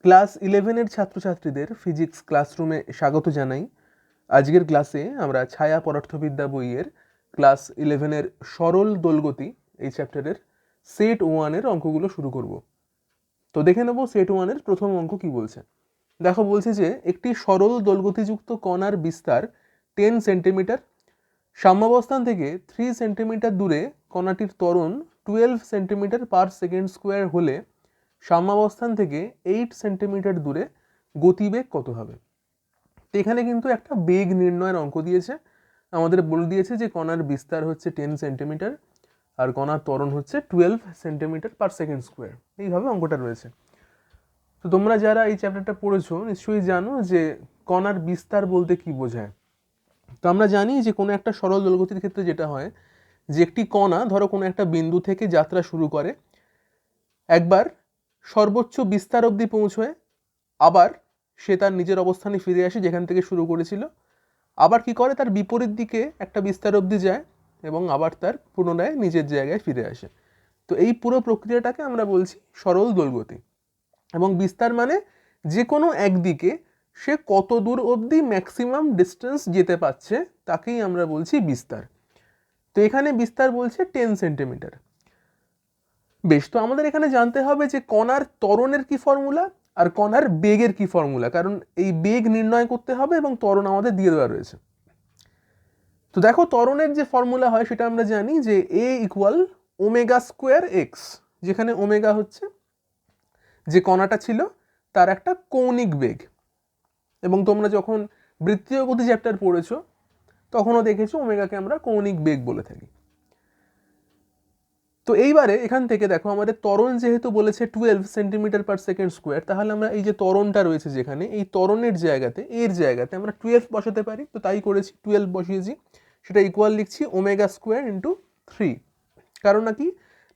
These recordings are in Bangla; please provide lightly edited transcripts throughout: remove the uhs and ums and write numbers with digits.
ক্লাস 11-এর ছাত্রছাত্রীদের ফিজিক্স ক্লাসরুমে স্বাগত জানাই। আজকের ক্লাসে আমরা ছায়া পদার্থবিদ্যা বইয়ের ক্লাস 11-এর সরল দোলগতি এই চ্যাপ্টারের সেট 1-এর অঙ্কগুলো শুরু করব। তো দেখে নেব সেট 1-এর প্রথম অঙ্ক কি বলছে। দেখো, বলছে যে একটি সরল দোলগতিযুক্ত কণার বিস্তার 10 সেন্টিমিটার, সাম্যাবস্থান থেকে 3 সেন্টিমিটার দূরে কণাটির ত্বরণ 12 সেন্টিমিটার পার সেকেন্ড স্কোয়ার হলে সাম্যাবস্থান থেকে 8 সেন্টিমিটার দূরে গতিবেগ কত হবে। তো এখানে কিন্তু একটা বেগ নির্ণয়ের অঙ্ক দিয়েছে, আমাদের বলে দিয়েছে যে কণার বিস্তার হচ্ছে 10 সেন্টিমিটার আর কণার ত্বরণ হচ্ছে 12 সেন্টিমিটার পার সেকেন্ড স্কোয়ার। এইভাবে অঙ্কটা রয়েছে। তো তোমরা যারা এই চ্যাপ্টারটা পড়েছো নিশ্চয়ই জানো যে কণার বিস্তার বলতে কি বোঝায়। তো আমরা জানি যে কোনো একটা সরল দোলগতির ক্ষেত্রে যেটা হয় যে একটি কণা ধরো কোনো একটা বিন্দু থেকে যাত্রা শুরু করে, একবার সর্বোচ্চ বিস্তার অবধি পৌঁছয়, আবার সে তার নিজের অবস্থানে ফিরে আসে যেখান থেকে শুরু করেছিল, আবার কি করে তার বিপরীত দিকে একটা বিস্তার অবধি যায় এবং আবার তার পুনরায় নিজের জায়গায় ফিরে আসে। তো এই পুরো প্রক্রিয়াটাকে আমরা বলছি সরল দোলগতি। এবং বিস্তার মানে যে কোনো একদিকে সে কত দূর অবধি ম্যাক্সিমাম ডিস্টেন্স যেতে পারছে তাকেই আমরা বলছি বিস্তার। তো এখানে বিস্তার বলছে 10 সেন্টিমিটার। বেশ, তো আমাদের এখানে জানতে হবে যে কণার ত্বরণের কি ফর্মুলা আর কণার বেগের কি ফর্মুলা, কারণ এই বেগ নির্ণয় করতে হবে এবং ত্বরণ আমাদের দিয়ে দেওয়া রয়েছে। তো দেখো, ত্বরণের যে ফর্মুলা হয় সেটা আমরা জানি যে a equal omega square x, যেখানে ওমেগা হচ্ছে যে কণাটা ছিল তার একটা কৌণিক বেগ। এবং তোমরা যখন বৃত্তীয় গতি চ্যাপ্টার পড়েছো তখনও দেখেছো ওমেগাকে আমরা কৌণিক বেগ বলে থাকি। তো এইবারে এখান থেকে দেখো আমাদের ত্বরণ যেহেতু বলেছে 12 সেন্টিমিটার পার সেকেন্ড স্কোয়ার, তাহলে আমরা এই যে ত্বরণটা রয়েছে যেখানে এই ত্বরণের জায়গাতে এর জায়গাতে আমরা 12 বসাতে পারি। তো তাই করেছি, 12 বসিয়েছি, সেটা ইকুয়াল লিখছি ওমেগা স্কোয়ার ইন্টু 3। কারণ না কি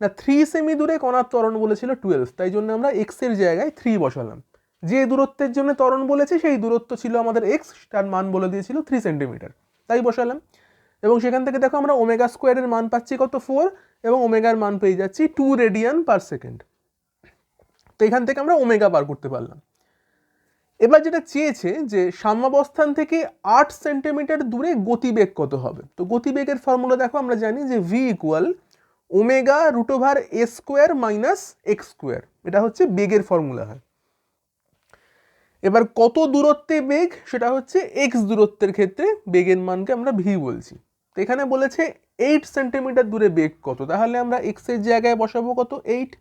না 3 সেমি দূরে কণার ত্বরণ বলেছিল 12, তাই জন্য আমরা এক্স এর জায়গায় 3 বসালাম। যে দূরত্বের জন্য ত্বরণ বলেছে সেই দূরত্ব ছিল আমাদের এক্স, তার মান বলে দিয়েছিল 3 সেন্টিমিটার, তাই বসালাম। এবং সেখান থেকে দেখো আমরা ওমেগা স্কোয়ারের মান পাচ্ছি কত, 4, এবং ওমেগার মান পেয়ে যাচ্ছি 2 রেডিয়ান পার সেকেন্ড। তো এখান থেকে আমরা ওমেগা বার করতে পারলাম। এবার যেটা চেয়েছে যে সাম্যাবস্থান থেকে 8 সেন্টিমিটার দূরে গতিবেগ কত হবে। তো গতিবেগের ফর্মুলা দেখো, আমরা জানি যে v equal omega root over a square minus x square, এটা হচ্ছে বেগের ফর্মুলা হয়। এবার কত দূরত্বে বেগ, সেটা হচ্ছে এক্স দূরত্বের ক্ষেত্রে বেগের মানকে আমরা ভি বলছি। তো এখানে বলেছে 8 সেন্টিমিটার দূরে বেগ কত, তাহলে আমরা এক্স এর জায়গায় বসাবো কত, 8।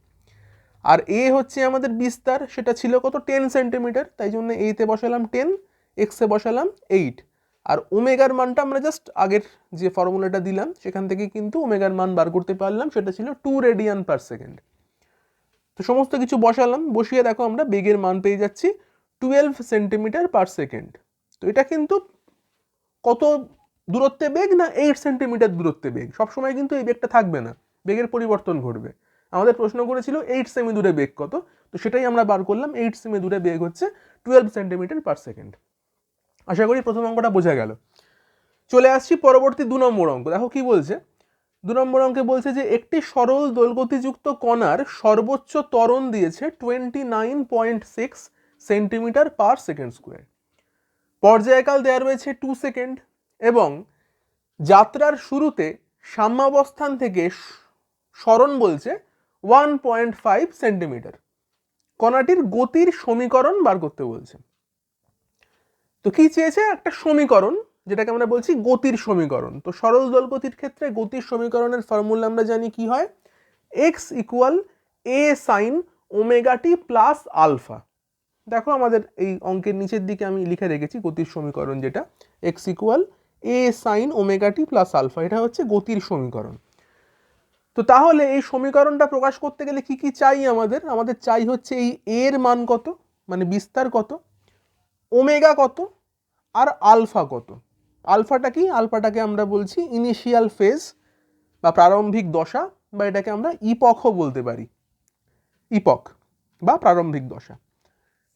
আর এ হচ্ছে আমাদের বিস্তার, সেটা ছিল কত, 10 সেন্টিমিটার, তাই জন্য এইতে বসালাম 10, এক্সে বসালাম 8। আর ওমেগার মানটা আমরা জাস্ট আগের যে ফর্মুলাটা দিলাম সেখান থেকে কিন্তু ওমেগার মান বার করতে পারলাম, সেটা ছিল 2 রেডিয়ান পার সেকেন্ড। তো সমস্ত কিছু বসালাম, বসিয়ে দেখো আমরা বেগের মান পেয়ে যাচ্ছি 12 সেন্টিমিটার পার সেকেন্ড। তো এটা কিন্তু কত দূরত্বে বেগ না 8 সেন্টিমিটার দূরত্বে বেগ, সবসময় কিন্তু এই বেগটা থাকবে না, বেগের পরিবর্তন ঘটবে। আমাদের প্রশ্ন করেছিল 8 সেমি দূরে বেগ কত, তো সেটাই আমরা বার করলাম, 8 সেমি দূরে বেগ হচ্ছে 12 সেন্টিমিটার পার সেকেন্ড। আশা করি প্রথম অঙ্কটা বোঝা গেল। চলে আসছি পরবর্তী 2 নম্বর অঙ্ক। দেখো কি বলছে। 2 নম্বর অঙ্কে বলছে যে একটি সরল দোলগতিযুক্ত কণার সর্বোচ্চ ত্বরণ দিয়েছে 29.6 সেন্টিমিটার পার সেকেন্ড স্কোয়ার, পর্যায়কাল দেওয়া রয়েছে 2 সেকেন্ড, এবং যাত্রার শুরুতে সাম্যাবস্থান থেকে সরণ বলছে 1.5 সেন্টিমিটার। কণাটির গতির সমীকরণ বার করতে বলছে। তো কি চেয়েছে, একটা সমীকরণ, যেটাকে আমরা বলছি গতির সমীকরণ। তো সরল দোলগতির ক্ষেত্রে গতির সমীকরণের ফর্মুলা আমরা জানি কি হয়, এক্স ইকুয়াল এ sign omega t plus alpha. দেখো আমাদের এই অঙ্কের নিচের দিকে আমি লিখে রেখেছি গতির সমীকরণ, যেটা এক্স ইকুয়াল এ sign omega t plus alpha, এটা হচ্ছে গতির সমীকরণ। তো তাহলে এই সমীকরণটা প্রকাশ করতে গেলে কি কি চাই আমাদের চাই হচ্ছে এই এর মান কত, মানে বিস্তার কত, ওমেগা কত, আর আলফা কত। আলফাটা কি, আলফাটাকে আমরা বলছি ইনিশিয়াল ফেজ বা প্রারম্ভিক দশা, বা এটাকে আমরা ইপকও বলতে পারি, ইপক বা প্রারম্ভিক দশা।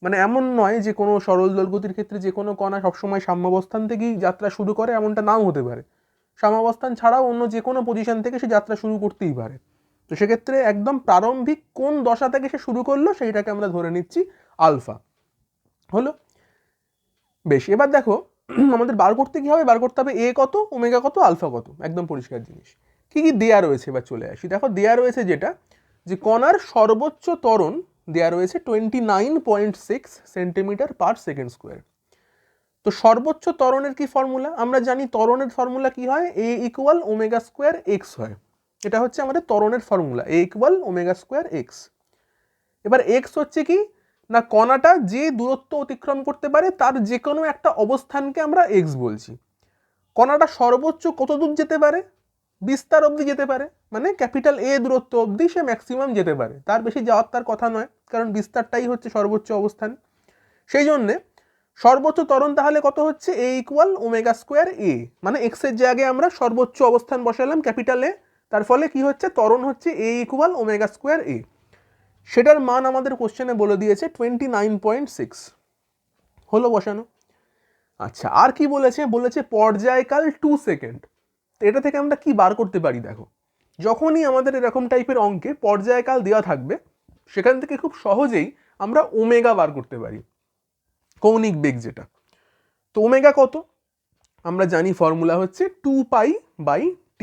মানে এমন নয় যে কোনো সরল দোলগতির ক্ষেত্রে যে কোনো কণা সবসময় সাম্যাবস্থান থেকেই যাত্রা শুরু করে, এমনটা নাও হতে পারে। সাম্যাবস্থান ছাড়াও অন্য যে কোনো পজিশন থেকে সে যাত্রা শুরু করতেই পারে। তো সেক্ষেত্রে একদম প্রারম্ভিক কোন দশা থেকে সে শুরু করলো সেইটাকে আমরা ধরে নিচ্ছি আলফা। হলো? বেশ, এবার দেখো আমাদের বার করতে কি হবে, বার করতে হবে এ কত, ওমেগা কত, আলফা কত, একদম পরিষ্কার জিনিস। কি কি দেয়া রয়েছে এবার চলে আসি। দেখো দেয়া রয়েছে যেটা, যে কণার সর্বোচ্চ ত্বরণ দেয়া রয়েছে 29.6 সেন্টিমিটার পার সেকেন্ড স্কোয়ার। তো সর্বোচ্চ ত্বরণের কি ফর্মুলা, আমরা জানি ত্বরণের ফর্মুলা কি হয়, এ ইকুয়াল ওমেগা স্কোয়ার এক্স হয়। এটা হচ্ছে আমাদের ত্বরণের ফর্মুলা, এ ইকুয়াল ওমেগা স্কোয়ার এক্স। এবার এক্স হচ্ছে কি না, কণাটা যে দূরত্ব অতিক্রম করতে পারে তার যে কোনো একটা অবস্থানকে আমরা এক্স বলছি। কণাটা সর্বোচ্চ কত দূর যেতে পারে, বিস্তার অবধি যেতে পারে, মানে ক্যাপিটাল এ দূরত্ব অবধি সে ম্যাক্সিমাম যেতে পারে, তার বেশি যাওয়ার তার কথা নয়, কারণ বিস্তারটাই হচ্ছে সর্বোচ্চ অবস্থান। সেই জন্যে সর্বোচ্চ ত্বরণ তাহলে কত হচ্ছে, এ ইকুয়াল ওমেগা স্কোয়ার এ, মানে এক্স এর জায়গায় আমরা সর্বোচ্চ অবস্থান বসালাম ক্যাপিটাল এ, তার ফলে কি হচ্ছে, ত্বরণ হচ্ছে এ ইকুয়াল ওমেগা স্কোয়ার এ। সেটার মান আমাদের কোশ্চেনে বলে দিয়েছে 29.6, হলো বসানো। আচ্ছা, আর কি বলেছে, বলেছে পর্যায়কাল 2 সেকেন্ড। এটা থেকে আমরা কি বার করতে পারি, দেখো যখনই আমাদের এরকম টাইপের অঙ্কে পর্যায়কাল দেওয়া থাকবে, সেখান থেকে খুব সহজেই আমরা ওমেগা বার করতে পারি, কৌণিক বেগ যেটা। তো ওমেগা কত, আমরা জানি ফর্মুলা হচ্ছে 2π/t,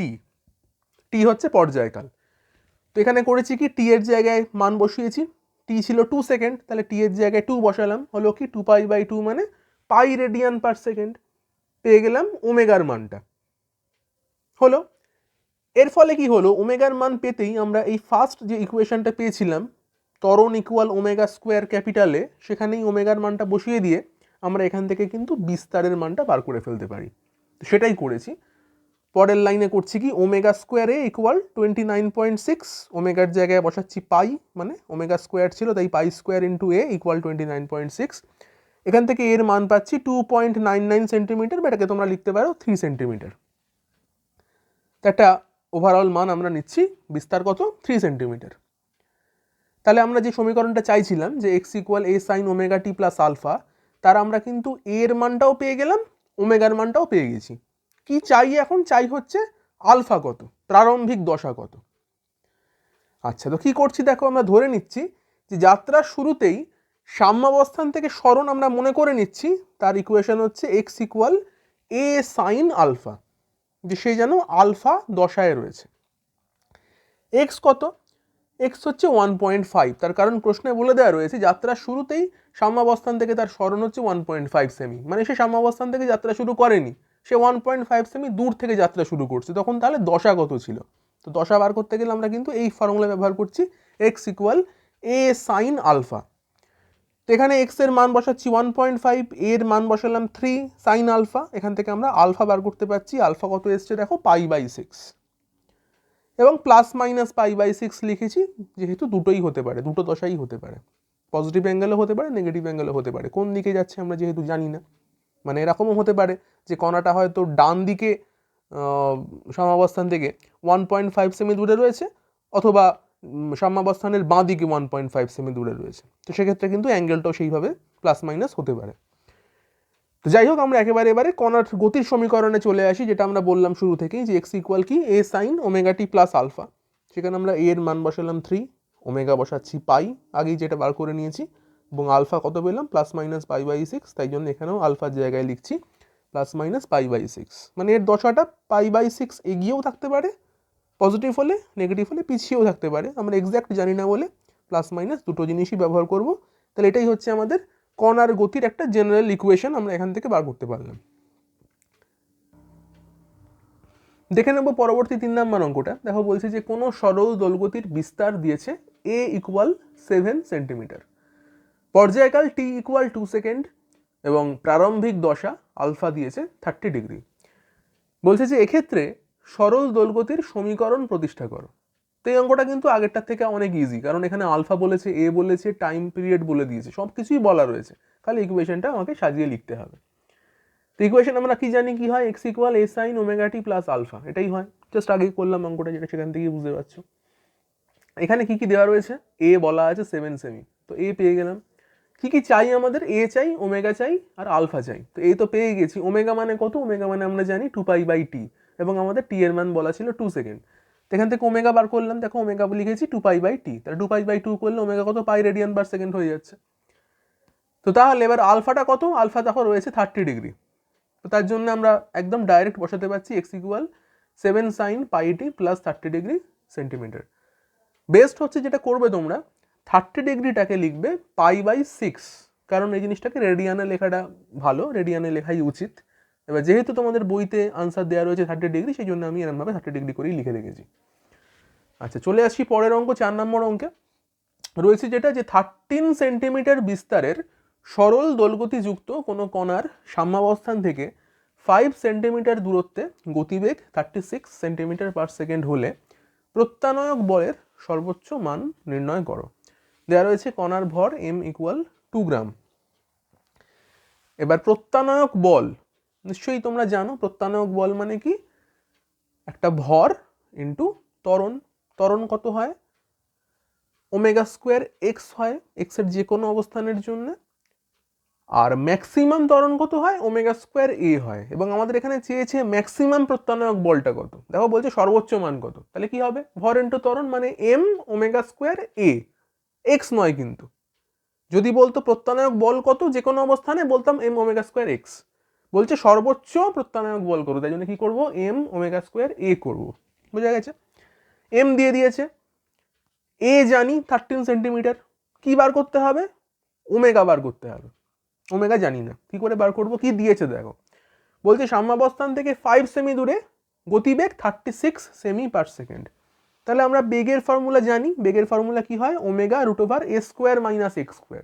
টি হচ্ছে পর্যায়কাল। তো এখানে করেছি কি, টি এর জায়গায় মান বসিয়েছি, টি ছিল 2 সেকেন্ড, তাহলে টি এর জায়গায় 2 বসালাম, হলো কি 2π/2 মানে পাই রেডিয়ান পার সেকেন্ড, পেয়ে গেলাম ওমেগার মানটা। হলো, এর ফলে কি হলো, ওমেগার মান পেতেই আমরা এই ফার্স্ট যে ইকুয়েশনটা পেয়েছিলাম, ত্বরণ ইকুয়াল ওমেগা স্কোয়ার ক্যাপিটালে, সেখানেই ওমেগার মানটা বসিয়ে দিয়ে আমরা এখান থেকে কিন্তু বিস্তারের মানটা বার করে ফেলতে পারি। তো সেটাই করেছি। পরের লাইনে করছি কি, ওমেগা স্কোয়ার এ ইকুয়াল 29.6, ওমেগার জায়গায় বসাচ্ছি পাই, মানে ওমেগা স্কোয়ার ছিল তাই পাই স্কোয়ার ইন্টু এ ইকুয়াল 29.6। এখান থেকে এর মান পাচ্ছি 2.99 সেন্টিমিটার, বা এটাকে তোমরা লিখতে পারো 3 সেন্টিমিটার। একটা ওভারঅল মান আমরা নিচ্ছি, বিস্তার কত, 3 সেন্টিমিটার। তাহলে আমরা যে সমীকরণটা চাইছিলাম যে এক্স ইকুয়াল এ sign omega t plus alpha, তার আমরা কিন্তু এর মানটাও পেয়ে গেলাম, ওমেগার মানটাও পেয়ে গেছি। কি চাই এখন, চাই হচ্ছে আলফা কত, প্রারম্ভিক দশা কত। আচ্ছা, তো কি করছি দেখো, আমরা ধরে নিচ্ছি যে যাত্রার শুরুতেই সাম্যাবস্থান থেকে সরণ আমরা মনে করে নিচ্ছি, তার ইকুয়েশন হচ্ছে এক্স ইকুয়াল এ সাইন আলফা, যে সেই যেন আলফা দশায় রয়েছে। এক্স কত, এক্স হচ্ছে 1.5, তার কারণ প্রশ্নে বলে দেওয়া রয়েছে যাত্রার শুরুতেই সাম্যাবস্থান থেকে তার সরণ হচ্ছে 1.5 সেমি, মানে সে সাম্যাবস্থান থেকে যাত্রা শুরু করেনি, সে 1.5 সেমি দূর থেকে যাত্রা শুরু করছে। তখন তাহলে দশা কত ছিল, তো দশা বার করতে গেলে আমরা কিন্তু এই ফর্মুলা ব্যবহার করছি, এক্স ইকুয়াল এ সাইন আলফা। তো এখানে এক্স এর মান বসাচ্ছি 1.5, এর মান বসালাম 3 সাইন আলফা, এখান থেকে আমরা আলফা বার করতে পারছি। আলফা কত এসছে দেখো, π/6, এবং প্লাস মাইনাস π/6 লিখেছি, যেহেতু দুটোই হতে পারে, দুটো দশাই হতে পারে, পজিটিভ অ্যাঙ্গেলও হতে পারে, নেগেটিভ অ্যাঙ্গেলও হতে পারে। কোন দিকে যাচ্ছে আমরা যেহেতু জানি না, মানে এরকমও হতে পারে যে কণাটা হয়তো ডান দিকে সাম্যাবস্থান থেকে 1.5 সেমি দূরে রয়েছে, অথবা সাম্যাবস্থানের বাঁ দিকে 1.5 সেমি দূরে রয়েছে। তো সেক্ষেত্রে কিন্তু অ্যাঙ্গেলটাও সেইভাবে প্লাস মাইনাস হতে পারে। তো যাই হোক, আমরা এবারে কণার গতির সমীকরণে চলে আসি, যেটা আমরা বললাম শুরু থেকেই, যে এক্স ইকুয়াল কি এ sign omega t plus alpha. সেখানে আমরা এর মান বসালাম 3, ওমেগা বসাচ্ছি পাই, আগেই যেটা বার করে নিয়েছি, এবং আলফা কত পেলাম, প্লাস মাইনাস π/6, তাই জন্য এখানেও আলফার জায়গায় লিখছি প্লাস মাইনাস π/6। মানে এর দশাটা π/6 এগিয়েও থাকতে পারে, পজিটিভ হলে, নেগেটিভ হলে পিছিয়েও থাকতে পারে, আমরা এক্স্যাক্ট জানি না বলে প্লাস মাইনাস দুটো জিনিসই ব্যবহার করব। তাহলে এটাই হচ্ছে আমাদের কণার গতির একটা জেনারেল ইকুয়েশন, আমরা এখান থেকে বার করতে পারলাম। দেখে নেব পরবর্তী 3 নম্বর অঙ্কটা। দেখো বলছে যে কোনো সরল দোলগতির বিস্তার দিয়েছে এ equal 7 centimetre, পর্যায়কাল T equal 2 second, এবং প্রারম্ভিক দশা আলফা দিয়েছে 30 ডিগ্রি। বলছে যে এক্ষেত্রে সরল দোলগতির সমীকরণ প্রতিষ্ঠা করো। তো এই অঙ্কটা কিন্তু আগেরটার থেকে অনেক ইজি, কারণ এখানে আলফা বলেছে, এ বলেছে, টাইম পিরিয়ড বলে দিয়েছে, সব কিছুই বলা রয়েছে, খালি ইকুয়েশনটা আমাকে সাজিয়ে লিখতে হবে। তো ইকুয়েশন আমরা কি জানি, কি হয়, এক্স ইকুয়াল এ sign omega t plus alpha, এটাই হয়, জাস্ট আগেই করলাম অঙ্কটা, যেটা সেখান থেকে বুঝতে পারছো। এখানে কি কি দেওয়া রয়েছে, এ বলা আছে 7 সেমি, তো এ পেয়ে গেলাম। কি কি চাই আমাদের, এ চাই, ওমেগা চাই, আর আলফা চাই। তো এই তো পেয়ে গেছি। ওমেগা মানে কত, ওমেগা মানে আমরা জানি 2π/t, এবং আমাদের টি এর মান বলা ছিল 2 সেকেন্ড। এখান থেকে ওমেগা বার করলাম, দেখো ওমেগা লিখেছি 2π/t, তাহলে 2π/2 করলে ওমেগা কত, পাই রেডিয়ান পার সেকেন্ড হয়ে যাচ্ছে। তো তাহলে এবার আলফাটা কত, আলফা দেখো রয়েছে 30 ডিগ্রি, তো তার জন্য আমরা একদম ডাইরেক্ট বসাতে পারছি x equal 7 sine pi t plus 30 degree centimetre. Best হচ্ছে যেটা করবে তোমরা 30 ডিগ্রিটাকে লিখবে পাই বাই 6, কারণ এই জিনিসটাকে রেডিয়ানে লেখাটা ভালো, রেডিয়ানে লেখাই উচিত। এবার যেহেতু তোমাদের বইতে আনসার দেওয়া রয়েছে 30 ডিগ্রি, সেই জন্য আমি এরমভাবে 30 ডিগ্রি করেই লিখে রেখেছি। আচ্ছা, চলে আসি পরের অঙ্ক, 4 নম্বর অঙ্কে রয়েছে যেটা যে 13 সেন্টিমিটার বিস্তারের সরল দোলগতিযুক্ত কোনো কণার সাম্যাবস্থান থেকে 5 সেন্টিমিটার দূরত্বে গতিবেগ 36 সেন্টিমিটার পার সেকেন্ড হলে প্রত্যানয়ক বলের সর্বোচ্চ মান নির্ণয় করো। দেওয়া রয়েছে কণার ভর m ইকুয়াল 2 গ্রাম। এবার প্রত্যানয়ক বল নিশ্চয়ই তোমরা জানো, প্রত্যানয়ক বল মানে কি, একটা ভর ইন্টু ত্বরণ। ত্বরণ কত হয়, ওমেগা স্কোয়ার এক্স হয় এক্সের যে কোনো অবস্থানের জন্য, আর ম্যাক্সিমাম ত্বরণ কত হয়, ওমেগা স্কোয়ার এ হয়। এবং আমাদের এখানে চেয়েছে ম্যাক্সিমাম প্রত্যানয়ক বলটা কত, দেখো বলছে সর্বোচ্চ মান কত, তাহলে কি হবে, ভর ইন্টু ত্বরণ মানে এম ওমেগা স্কোয়ার এ, এক্স নয় কিন্তু। যদি বলতো প্রত্যানয়ক বল কত যে কোনো অবস্থানে, বলতাম এম ওমেগা স্কোয়ার এক্স। বলছে সর্বোচ্চ প্রত্যানয়ক বল করবো, তাই জন্য কি করবো, এম ওমেগা স্কোয়ার এ করবো। বোঝা গেছে? এম দিয়ে দিয়েছে, এ জানি 13 সেন্টিমিটার, কি বার করতে হবে, ওমেগা বার করতে হবে। ওমেগা জানি না, কি করে বার করবো, কি দিয়েছে দেখো, বলছে সাম্যাবস্থান থেকে 5 সেমি দূরে গতিবেগ 36 সেমি পার সেকেন্ড। তাহলে আমরা বেগের ফর্মুলা জানি, বেগের ফর্মুলা কি হয়, omega root over a square minus x square.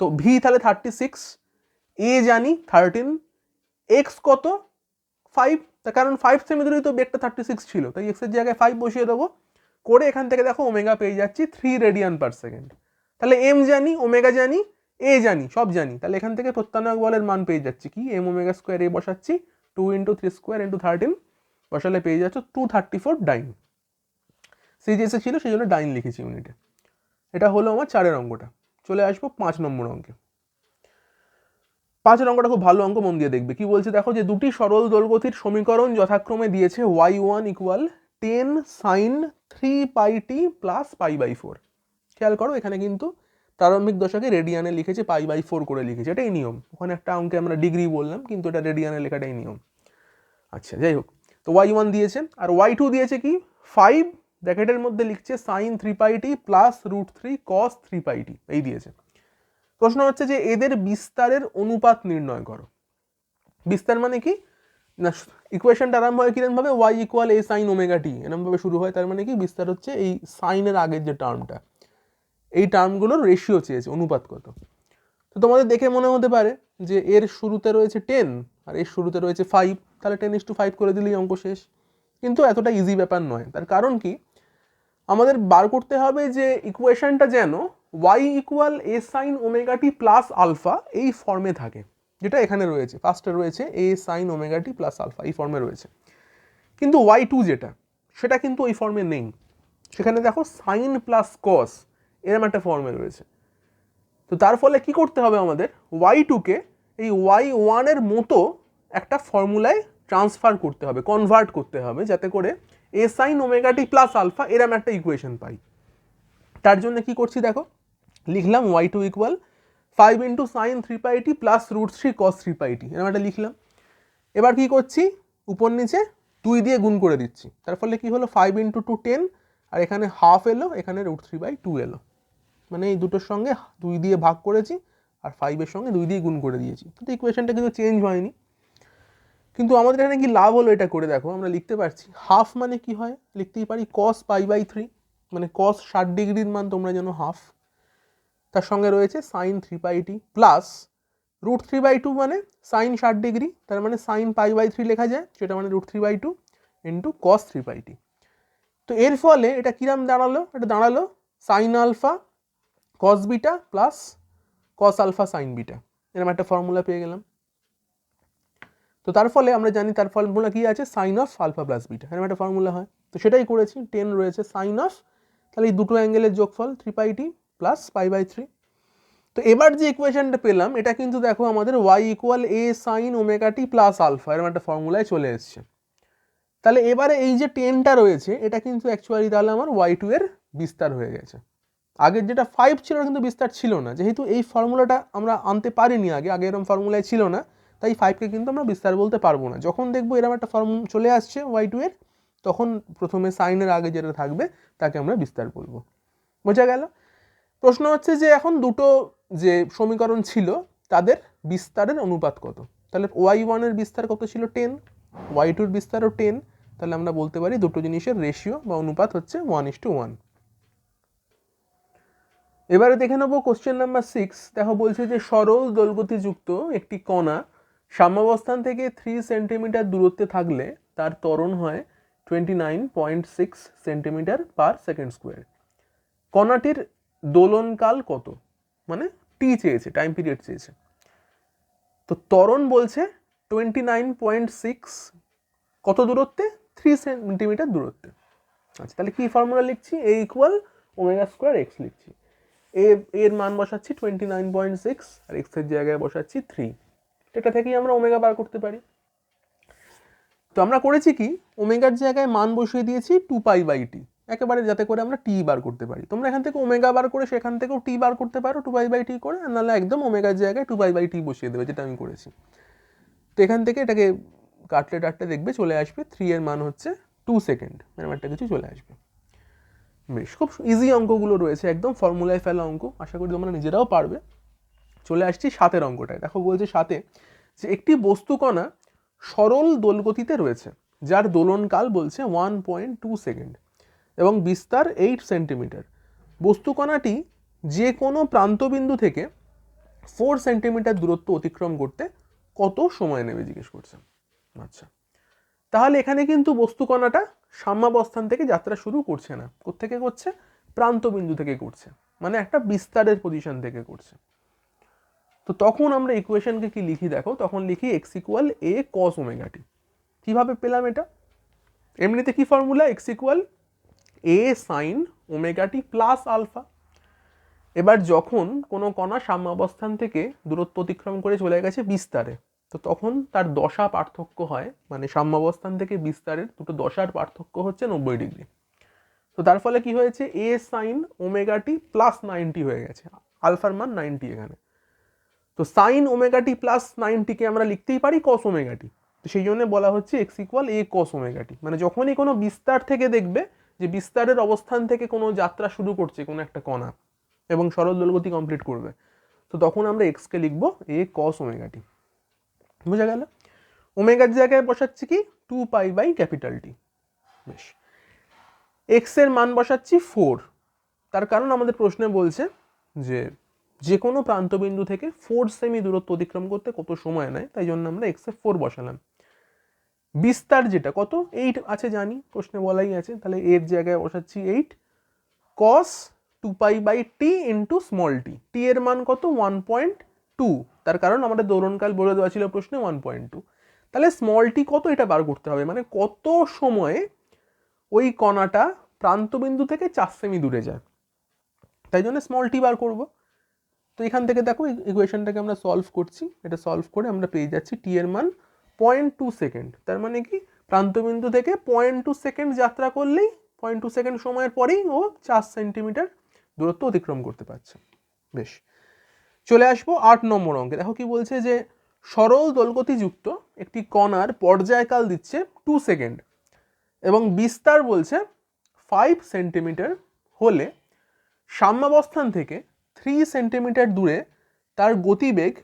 তো ভি তাহলে 36, এ জানি 13, এক্স কত 5, তার কারণ 5 সেমি দূরেই তো বেগটা 36 ছিল, তাই এক্সের জায়গায় 5 বসিয়ে দেবো। করে এখান থেকে দেখো ওমেগা পেয়ে যাচ্ছি 3 রেডিয়ান পার সেকেন্ড। তাহলে এম জানি, ওমেগা জানি, এ জানি, সব জানি, তাহলে এখান থেকে প্রত্যানয়ক বলের মান পেয়ে যাচ্ছি কি, এম ওমেগা স্কোয়ার এ বসাচ্ছি 2 ইন্টু 3 স্কোয়ার ইন্টু 13, বসালে পেয়ে যাচ্ছ 234 ডাইন। সিজিএসে ছিল সেই জন্য ডাইন লিখেছি ইউনিটে। এটা হলো আমার 4 অঙ্কটা। চলে আসবো 5 নম্বর অঙ্কে। 5 অঙ্কটা খুব ভালো অঙ্ক, মন দিয়ে দেখবে। কি বলছে দেখো, যে দুটি সরল দোলগতির সমীকরণ যথাক্রমে দিয়েছে y1 equal 10 sine 3 pi t plus pi by 4। খেয়াল করো এখানে কিন্তু প্রারম্ভিক দশকে রেডিয়ানে লিখেছে, পাই বাই 4 করে লিখেছে, এটাই নিয়ম। ওখানে একটা অঙ্কে আমরা ডিগ্রি বললাম, কিন্তু এটা রেডিয়ানে লেখাটাই নিয়ম। আচ্ছা, যাই হোক, তো y1 দিয়েছে, আর y2 দিয়েছে কি 5 ব্র্যাকেটের মধ্যে লিখছে sign 3 pi t plus root 3 কস 3 পাই টি, এই দিয়েছে। প্রশ্ন হচ্ছে যে এদের বিস্তারের অনুপাত নির্ণয় করো। বিস্তার মানে কি না, ইকুয়েশনটা আরম্ভ হয় কিরকম ভাবে, y equal a sine omega t, এরকম ভাবে শুরু হয়। তার মানে কি বিস্তার হচ্ছে এই সাইনের আগের যে টার্মটা, এই টার্মগুলোর রেশিও চেয়েছে, অনুপাত কত। তো তোমাদের দেখে মনে হতে পারে যে এর শুরুতে রয়েছে 10 আর এর শুরুতে রয়েছে 5, তাহলে 10:5 করে দিলেই অঙ্ক শেষ। কিন্তু এতটা ইজি ব্যাপার নয়। তার কারণ কি, আমাদের বার করতে হবে যে ইকুয়েশনটা যেন y ইকুয়াল এ sign omega t plus alpha এই ফর্মে থাকে, যেটা এখানে রয়েছে। ফার্স্টে রয়েছে এ sign omega t plus alpha, এই ফর্মে রয়েছে। কিন্তু y2 যেটা, সেটা কিন্তু ওই ফর্মে নেই। সেখানে দেখো সাইন প্লাস কস এরম একটা ফর্মে রয়েছে। তো তার ফলে কি করতে হবে আমাদের, y2কে এই y1 এর মতো একটা ফর্মুলায় ট্রান্সফার করতে হবে, কনভার্ট করতে হবে, যাতে করে এ sign omega t plus alpha এরম একটা ইকুয়েশন পাই। তার জন্য কি করছি দেখো, লিখলাম y2 equal 5 into sign 3 pi t plus root 3 কস 3 পাই টি, এরম একটা লিখলাম। এবার কি করছি, উপর নিচে 2 দিয়ে গুণ করে দিচ্ছি। তার ফলে কি হলো, 5 ইন্টু 2 10, আর এখানে হাফ এলো, এখানে রুট 3/2 এলো। মানে এই দুটোর সঙ্গে 2 দিয়ে ভাগ করেছি, আর 5-এর সঙ্গে 2 দিয়ে গুণ করে দিয়েছি। কিন্তু ইকুয়েশনটা কিন্তু চেঞ্জ হয়নি। কিন্তু আমাদের এখানে কি লাভ হলো এটা করে, দেখো আমরা লিখতে পারছি হাফ মানে কি হয়, লিখতেই পারি cos π/3, মানে cos 60 ডিগ্রির মান তোমরা যেন হাফ, তার সঙ্গে রয়েছে sign 3 pi t plus root 3/2 মানে সাইন 60 ডিগ্রি, তার মানে সাইন π/3 লেখা যায়, সেটা মানে রুট 3/2 ইন্টু কস 3 পাই টি। তো এর ফলে এটা কিরাম দাঁড়ালো, এটা দাঁড়ালো sine alpha cos beta plus cos alpha sine beta, এরকম একটা ফর্মুলা পেয়ে গেলাম। তো তার ফলে আমরা জানি তার ফর্মুলা কি আছে, sine of alpha plus beta, এরকম একটা ফর্মুলা হয়। তো সেটাই করেছি, 10 রয়েছে সাইন অফ, তাহলে এই দুটো অ্যাঙ্গেলের যোগফল 3 পাই টি প্লাস π/3। তো এবার যে ইকুয়েশনটা পেলাম, এটা কিন্তু দেখো আমাদের y ইকুয়াল এ sign omega t plus alpha এরকম একটা ফর্মুলায় চলে এসছে। তাহলে এবারে এই যে 10টা রয়েছে, এটা কিন্তু অ্যাকচুয়ালি তাহলে আমার y2 এর বিস্তার হয়ে গেছে। আগের যেটা 5 ছিল কিন্তু বিস্তার ছিল না, যেহেতু এই ফর্মুলাটা আমরা আনতে পারিনি আগে এরকম ফর্মুলায় ছিল না, তাই 5কে কিন্তু আমরা বিস্তার বলতে পারবো না। যখন দেখবো এরকম একটা ফর্ম চলে আসছে y2 এর, তখন প্রথমে সাইনের আগে যেটা থাকবে তাকে আমরা বিস্তার বলবো। বোঝা গেল? প্রশ্ন হচ্ছে যে এখন দুটো যে সমীকরণ ছিল তাদের বিস্তারের অনুপাত কত। তাহলে y1 এর বিস্তার কত ছিল 10, y2 এর বিস্তারও 10, তাহলে আমরা বলতে পারি দুটো জিনিসের রেশিও বা অনুপাত হচ্ছে 1:1। এবারে দেখে নেবো কোশ্চেন নাম্বার 6। দেখো বলছে যে সরল দোলগতিযুক্ত একটি কণা সাম্যাবস্থান থেকে 3 সেন্টিমিটার দূরত্বে থাকলে তার ত্বরণ হয় 29.6 সেন্টিমিটার পার সেকেন্ড স্কোয়ার। কণাটির দোলনকাল কত, মানে টি চেয়েছে, টাইম পিরিয়ড চেয়েছে। তো ত্বরণ বলছে 29.6 কত দূরত্বে, 3 সেন্টিমিটার দূরত্বে। আচ্ছা, তাহলে কি ফর্মুলা লিখছি, a equal omega square x লিখছি। এর মান বসাচ্ছি 29.6 আর এক্স এর জায়গায় বসাচ্ছি 3। এটা থেকেই আমরা ওমেগা বার করতে পারি। তো আমরা করেছি কি, ওমেগার জায়গায় মান বসিয়ে দিয়েছি 2π/t, একেবারে যাতে করে আমরা টি বার করতে পারি। তোমরা এখান থেকে ওমেগা বার করে সেখান থেকেও টি বার করতে পারো 2π/t করে, আর নাহলে একদম ওমেগার জায়গায় 2π/t বসিয়ে দেবে, যেটা আমি করেছি। তো এখান থেকে এটাকে কাটলে দেখবে চলে আসবে 3 এর মান হচ্ছে 2 সেকেন্ড, এরকম একটা কিছু চলে আসবে। বেশ, খুব ইজি অঙ্কগুলো রয়েছে, একদম ফর্মুলায় ফেলা অঙ্ক, আশা করি তোমরা নিজেরাও পারবে। চলে আসছি 7 অঙ্কটায়। দেখো বলছে 7 যে একটি বস্তুকণা সরল দোলগতিতে রয়েছে যার দোলনকাল বলছে 1.2 সেকেন্ড এবং বিস্তার 8 সেন্টিমিটার। বস্তুকণাটি যে কোনো প্রান্তবিন্দু থেকে 4 সেন্টিমিটার দূরত্ব অতিক্রম করতে কত সময় নেবে জিজ্ঞেস করছে। আচ্ছা, তাহলে এখানে কিন্তু বস্তুকণাটা সাম্যাবস্থান থেকে যাত্রা শুরু করছে না, কোত্থেকে করছে, প্রান্তবিন্দু থেকে করছে, মানে একটা বিস্তারের পজিশন থেকে করছে। তো তখন আমরা ইকুয়েশনকে কি লিখি দেখো, তখন লিখি x equal a cos omega t. কিভাবে পেলাম এটা, এমনিতে কি formula, x equal a sin omega t plus alpha. এবার যখন কোনো কণা সাম্যাবস্থান থেকে দূরত্ব অতিক্রম করে চলে গেছে বিস্তারে, তো তখন তার দশা পার্থক্য হয়, মানে সাম্যাবস্থান থেকে বিস্তারের দুটো দশার পার্থক্য হচ্ছে 90 ডিগ্রি। তো তার ফলে কি হয়েছে, a sin omega t plus 90 হয়ে গেছে, আলফার মান 90 এখানে। তো সাইন ওমেগা টি প্লাস 90কে আমরা লিখতেই পারি কস ওমেগা টি। তো সেই জন্য বলা হচ্ছে এক্স ইকুয়াল এ কস ওমেগা টি। মানে যখনই কোনো বিস্তার থেকে দেখবে যে বিস্তারের অবস্থান থেকে কোনো যাত্রা শুরু করছে কোনো একটা কণা এবং সরল দোলগতি কমপ্লিট করবে, তো তখন আমরা এক্সকে লিখবো এ কস ওমেগা টি। বুঝা গেল? ওমেগার জায়গায় বসাচ্ছি কি 2π/T। বেশ, এক্স এর মান বসাচ্ছি 4, তার কারণ আমাদের প্রশ্নে বলছে যে কোনো প্রান্তবিন্দু থেকে 4 সেমি দূরত্ব অতিক্রম করতে কত সময় নেয়, তাই জন্য আমরা এক্স এ 4 বসালাম। বিস্তার যেটা কত, 8 আছে জানি, প্রশ্নে বলাই আছে, তাহলে এর জায়গায় বসাচ্ছি 8 cos 2π/T into small tea. টি এর মান কত, 1.2, তার কারণ আমাদের দোলনকাল বলে দেওয়া ছিল প্রশ্নে 1.2। তাহলে স্মল টি কত, এটা বার করতে হবে, মানে কত সময়ে ওই কণাটা প্রান্তবিন্দু থেকে 4 সেমি দূরে যায়, তাই জন্য স্মল টি বার করব। তো এখান থেকে দেখো ইকুয়েশনটাকে আমরা সলভ করছি, এটা সলভ করে আমরা পেয়ে যাচ্ছি টি এর মান 0.2 সেকেন্ড। তার মানে কি, প্রান্তবিন্দু থেকে 0.2 সেকেন্ড যাত্রা করলেই 0.2 সেকেন্ড সময়ের পরেই ও 4 সেন্টিমিটার দূরত্ব অতিক্রম করতে পারছে। বেশ, চলে আসবো 8 নম্বর অঙ্কে। দেখো কি বলছে যে সরল দোলগতিযুক্ত একটি কণার পর্যায়কাল দিচ্ছে 2 সেকেন্ড এবং বিস্তার বলছে 5 সেন্টিমিটার হলে সাম্যাবস্থান থেকে 3 সেন্টিমিটার দূরে তার গতিবেগ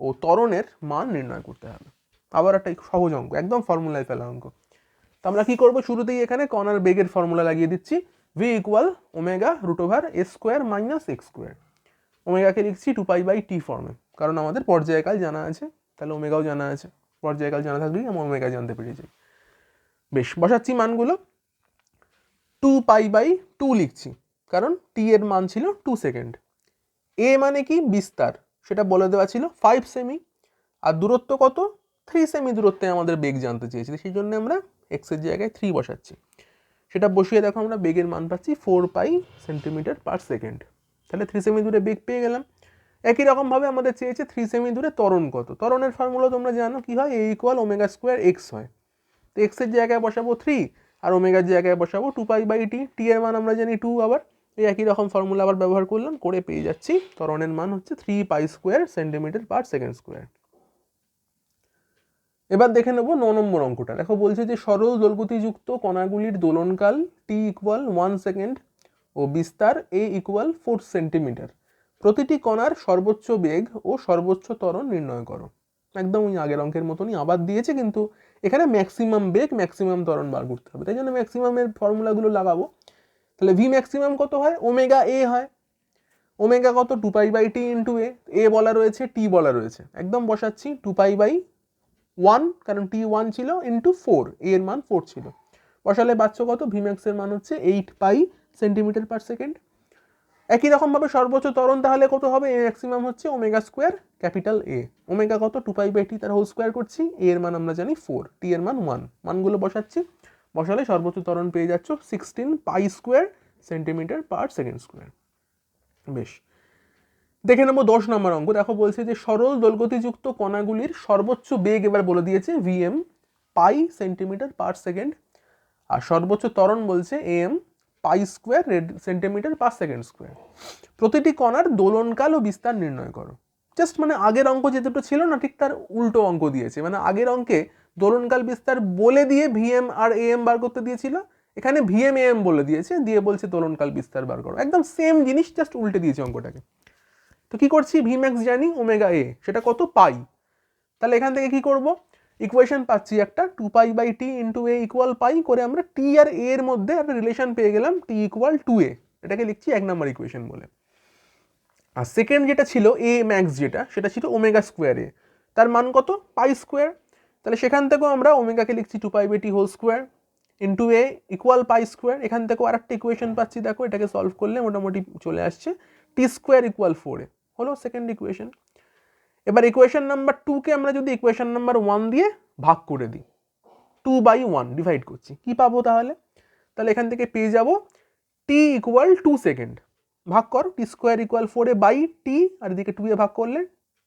ও ত্বরণের মান নির্ণয় করতে হবে। আবার একটা সহজ অঙ্ক, একদম ফর্মুলায় ফেলা অঙ্ক। তো আমরা কি করব, শুরুতেই এখানে কণার বেগের ফর্মুলা লাগিয়ে দিচ্ছি, v equal omega root over s square minus x square. ওমেগাকে লিখছি 2π/T ফর্মে, কারণ আমাদের পর্যায়কাল জানা আছে, তাহলে ওমেগাও জানা আছে, পর্যায়কাল জানা থাকলেই আমরা ওমেগা জানতে পেরে যাই। বেশ, বসাচ্ছি মানগুলো, 2π/2 লিখছি কারণ টি এর মান ছিল 2 সেকেন্ড। এ মানে কি, বিস্তার, সেটা বলে দেওয়া ছিল 5 সেমি, আর দূরত্ব কত, 3 সেমি দূরত্বে আমাদের বেগ জানতে চেয়েছি, সেই জন্য আমরা এক্স এর জায়গায় 3 বসাচ্ছি। সেটা বসিয়ে দেখো আমরা বেগের মান পাচ্ছি 4π সেন্টিমিটার পার সেকেন্ড, তাহলে 3 সেমি দূরে বেগ পেয়ে গেলাম। একই রকমভাবে আমাদের চেয়েছে 3 সেমি দূরে ত্বরণ কত। ত্বরণের ফর্মুলা তোমরা জানো কি হয়, এ ইকুয়াল ওমেগা স্কোয়ার এক্স হয়। তো এক্স এর জায়গায় বসাবো 3 আর ওমেগার জায়গায় বসাবো 2π/T। টি এর মান আমরা জানি 2, আবার এই একই রকম ফর্মুলা আবার ব্যবহার করলাম, করে পেয়ে যাচ্ছি ত্বরণের মান হচ্ছে 3π² সেন্টিমিটার/সেকেন্ড স্কোয়ার। এবার দেখে নেব 9 নম্বর অঙ্কটা। দেখো বলছে যে সরল দোলগতিযুক্ত কণাগুলির দোলনকাল t=1 সেকেন্ড ও বিস্তার a=4 সেন্টিমিটার। প্রতিটি কণার সর্বোচ্চ বেগ ও সর্বোচ্চ ত্বরণ নির্ণয় করো। একদম ওই আগের অঙ্কের মতনই আবার দিয়েছে, কিন্তু এখানে ম্যাক্সিমাম বেগ ম্যাক্সিমাম ত্বরণ বার করতে হবে, তাই জন্য ম্যাক্সিমামের ফর্মুলাগুলো লাগাবো। তাহলে ভি ম্যাক্সিমাম কত হয়, ওমেগা এ হয়। ওমেগা কত, 2π/t ইন্টু এ বলা রয়েছে, টি বলা রয়েছে, একদম বসাচ্ছি 2π/1, কারণ t1 ছিল, ইন্টু 4, এর মান 4 ছিল, বসালে পাচ্ছ কত, ভিম্যাক্স এর মান হচ্ছে 8π সেন্টিমিটার/সেকেন্ড। একই রকম ভাবে সর্বোচ্চ ত্বরণ তাহলে কত হবে, এ ম্যাক্সিমাম হচ্ছে omega square capital A. Omega কত, 2π/t, তার হোল স্কোয়ার করছি, এ এর মান আমরা জানি 4, টি এর মান 1, মানগুলো বসাচ্ছি, বসালে সর্বোচ্চ ত্বরণ পেয়ে যাচ্ছ 16π² সেন্টিমিটার/সেকেন্ড স্কোয়ার। বেশ, দেখে নেবো 10 নম্বর অঙ্ক। দেখো বলছে যে সরল দোলগতিযুক্ত কণাগুলির সর্বোচ্চ বেগ এবার বলে দিয়েছে vm পাই সেন্টিমিটার/সেকেন্ড, আর সর্বোচ্চ ত্বরণ বলছে am π² সেন্টিমিটার/সেকেন্ড স্কোয়ার। প্রতিটি কণার দোলনকাল ও বিস্তার নির্ণয় করো। জাস্ট মানে আগের অঙ্ক যে দুটো ছিল না, ঠিক তার উল্টো অঙ্ক দিয়েছে। মানে আগের অঙ্কে দোলনকাল বিস্তার বলে দিয়ে vm আর am বার করতে দিয়েছিল, এখানে vm am বলে দিয়েছে, দিয়ে বলছে দোলনকাল বিস্তার বার করো। একদম সেম জিনিস, জাস্ট উল্টে দিয়েছে অঙ্কটাকে। তো কি করছি, ভিম্যাক্স জানি, ওমেগা এ সেটা কত, পাই। তাহলে এখান থেকে কি করব, ইকুয়েশন পাচ্ছি একটা, 2π/t ইন্টু এ ইকুয়াল পাই করে আমরা টি আর এ এর মধ্যে একটা রিলেশন পেয়ে গেলাম, t=2a, এটাকে লিখছি 1 নম্বর ইকুয়েশন বলে। আর সেকেন্ড যেটা ছিল এ ম্যাক্স, যেটা সেটা ছিল ওমেগা স্কোয়ার এ, তার মান কত, π²। তাহলে সেখান থেকেও আমরা ওমেগাকে লিখছি 2π/t হোল স্কোয়ার ইন্টু এ ইকুয়াল π²। এখান থেকেও আরেকটা ইকুয়েশন পাচ্ছি, দেখো এটাকে সলভ করলে মোটামুটি চলে আসছে t²=4a, হলো সেকেন্ড ইকুয়েশন। এবার ইকুয়েশন নাম্বার 2 কে আমরা যদি ইকুয়েশন নাম্বার 1 দিয়ে ভাগ করে দিই, 2/1 ডিভাইড করছি, কি পাবো তাহলে, তাহলে এখান থেকে পেয়ে যাব t=2 সেকেন্ড, ভাগ কর, t²=4a/t, আর এদিকে 2 এ ভাগ করলে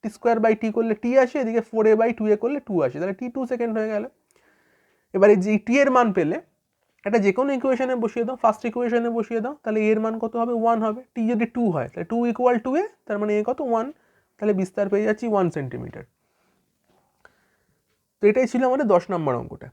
t²/t করলে t আসে, এদিকে 4a/2a করলে 2 আসে, তাহলে t2 সেকেন্ড হয়ে গেল। এবার এই যে t এর মান পেলে এটা যে কোনো ইকুয়েশনে বসিয়ে দাও, ফার্স্ট ইকুয়েশনে বসিয়ে দাও, তাহলে এর মান কত হবে, 1 হবে। t যদি 2 হয় তাহলে 2=2a, তার মানে এ কত, 1, তাহলে বিস্তার পেয়ে যাচ্ছি 1 সেন্টিমিটার। তো এটাই ছিল আমাদের 10 নম্বর অঙ্কটা।